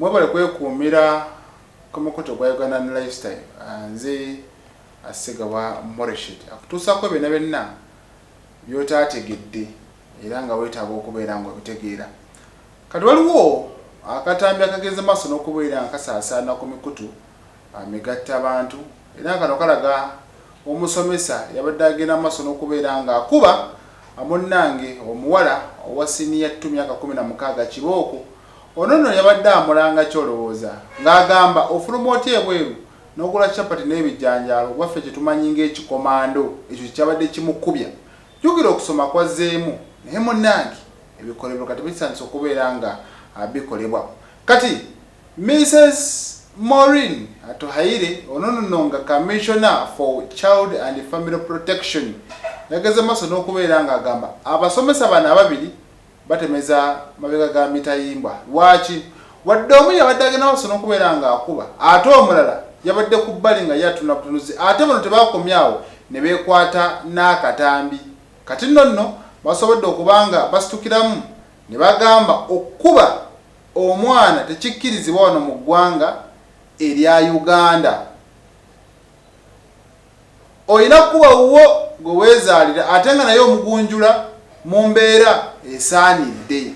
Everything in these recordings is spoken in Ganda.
mwebale kwekuumira ku mukutu gwa Uganda Lifestyle. Nze Asigabwa Morishid akutuusako byonna byonna by'otaategedde era nga weetaaga okubeera nga obitegeera. Kati waliwo akatambi akageze maaso n'okubeera nga kasaasaana ku mikutu migatta abantu era kano kalaga omusomesa yabadde agenda maaso n'okubeera nga akuba munnange omuwala owa siniya 16 kibooko. Ono nno yabadde amulanga kyolowooza ng'agamba ofuluma otya ebweru n'ogula capati n'ebijjanjaalo bwaffe kye tumanyi ng'ekikomando ekyo kyabadde kimukubya. Jjukira okusoma kwazzeemu naye munnange ebikolebwa kati bisaanise okubeera nga bikolebwa. Kati Mrs. Maureen Atuhaire ono nno nga Commissioner for Child and Family Protection yageze maaso n'okubeera nga agamba abasomesa bano ababiri batemeza mabega ga mitayimbwa. Lwaki? Wadde omu yabadde agenda maaso n'okubeera nga akuba ate omulala yabadde ku bbali nga yatuna butunuzi ate bano tebakomyawo ne beekwata n'akatambi. Kati nno basobodde okubanga basitukiramu ne bagamba okuba omwana tekikkirizibwa wano mu ggwanga erya Uganda. Oyina kuba wuwo gwe weezaalira ate nga naye omugunjula mu mbeera esaanidde.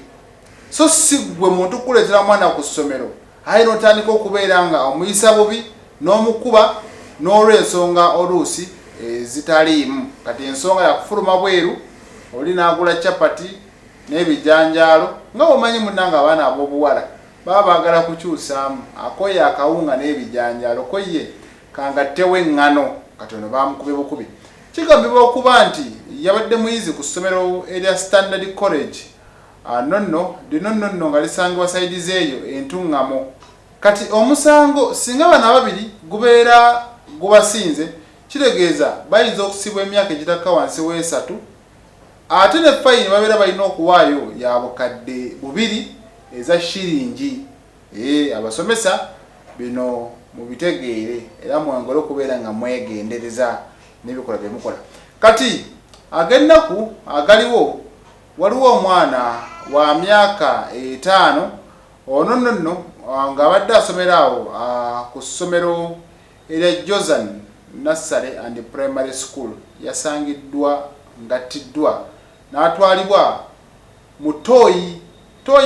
So si gwe muntu kuleetera mwana ku ssomero aye n'otandika okubeera nga omuyisa bubi n'omukuba n'olw'ensonga oluusi zitaliimu. Kati ensonga yakufuluma bweru oli n'agula capati n'ebijjanjaalo nga omanyi munnanga abaana ab'obuwala baba baagala kukyusaamu akoye akawunga n'ebijjanjaalo koye kangattewo eŋŋano kati ono baamukubye bukubi. Kigambibwa okuba nti yabadde muyizi ku ssomero erya Standard College lino nga lisangibwa sayidizi eyo entuŋŋamo. Kati omusango singa bano ababiri gubeera gubasinze kitegeeza bayinza okusibwa emyaka egitakka wansi w'esatu ate ne fayini babeera balina okuwaayo ya bukadde 2 eza shiringi. Abasomesa bino mubitegeere era mwongere okubeera nga mwegendereza n'ebikola bye mukola. Kati ag'ennaku agaliwo waliwo omwana wa myaka 5 ono nno ng'abadde asomera awo ku ssomero erya Josan Nursery and Primary School yasangiddwa ng'attiddwa n'atwalibwa mu tooyi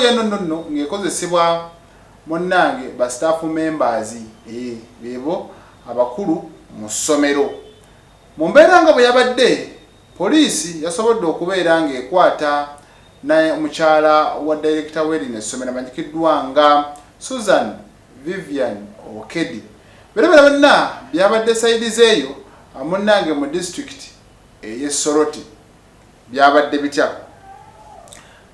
eno nno ng'ekozesebwa munnange ba staff members beebo abakulu mu ssomero. Mu mbeera nga bwe yabadde poliisi yasobodde okubeera ng'ekwata mukyala wa director w'erino essomero amanyikiddwa nga Susan Vivian Okedi. Berebera bonna byabadde sayidizi eyo munnange mu district ey'e Soroti byabadde bitya.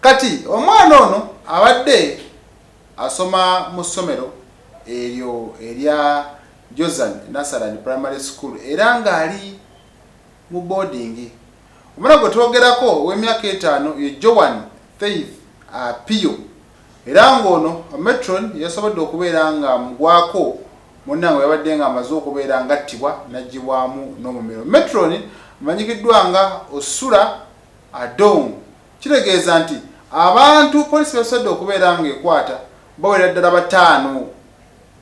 Kati omwana ono abadde asoma mu ssomero eryo erya Josan Nursery and Primary School era ng'ali mu boarding. Omwana gwe twogerako ow'emyaka 5 ye Joan Faith Apio era ng'ono matron yasobodde okubeera nga mugwako munnange yabadde nga amaze okubeera ngattibwa n'aggyibwamu n'omumiro. Matron amanyikiddwa nga Osura Adong. Kitegeeza nti abantu poliisi basobodde okubeera ng'ekwata bawera ddala 5.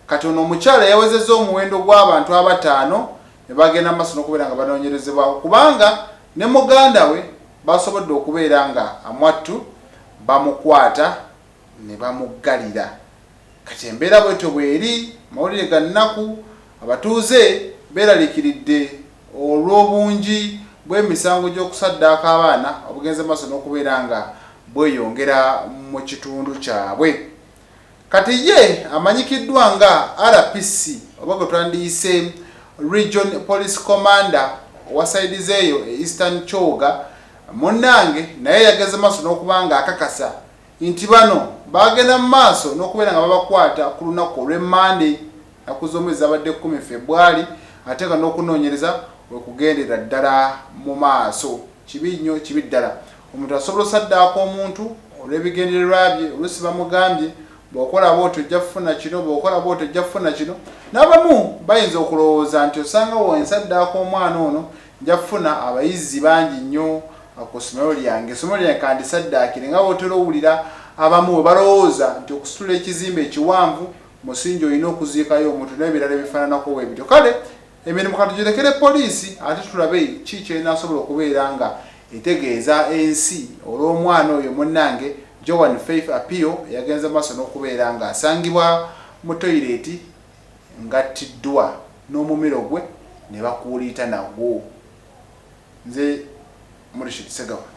Kati ono omukyala yawezezza omuwendo gw'abantu 5 ne bagenda maaso n'okubeera nga banoonyerezebwako kubanga ne muganda we basobodde okubeera nga amwattu bamukwata ne bamuggalira. Kati embeera bwetyo bweri mawulire ga nnaku abatuuze beeraliikiridde olw'obungi bw'emisango gy'okusaddaaka abaana obugenze maaso n'okubeera nga bweyongera mu kitundu kyabwe. Kati ye amanyikiddwa nga RPC oba gwe twandiyise Region Police Commander wa sayidizi eyo Eastern Choga munnange naye yageze maaso n'okuba nga akakasa nti bano bagenda mu maaso n'okubeera nga babakwata ku lunaku olw'Emmande naku z'omwezi abadde 10 February ate nga n'okunoonyereza we kugendera ddala mu maaso. Kibi nnyo, kibi ddala. Omuntu asobola osaddaako omuntu olw'ebigendererwa bye oluusi bamugambye bw'okola bw'otyo ojja kufuna kino bw'okola bw'otyo ojja kufuna kino. N'abamu bayinza okulowooza nti osanga wensaddaako omwana ono nja kufuna abayizi bangi nnyo ku ssomero lyange, essomero lyange kandisaddaakire nga bw'otera owulira abamu balowooza nti okusitula ekizimbe ekiwanvu musingi olina okuziikayo omuntu n'ebirala ebifaananako bwebityo. Kale emirimu katugirekere poliisi ate tulabe ki kyerinaasobola okubeera nga etegeeza ensi olw'omwana oyo munnange Joan Faith Apio yagenze maaso n'okubeera nga asangibwa mu toyireti ng'attiddwa n'omumiro gwe ne bakuuliita nagwo. Nze Murishid Segawa.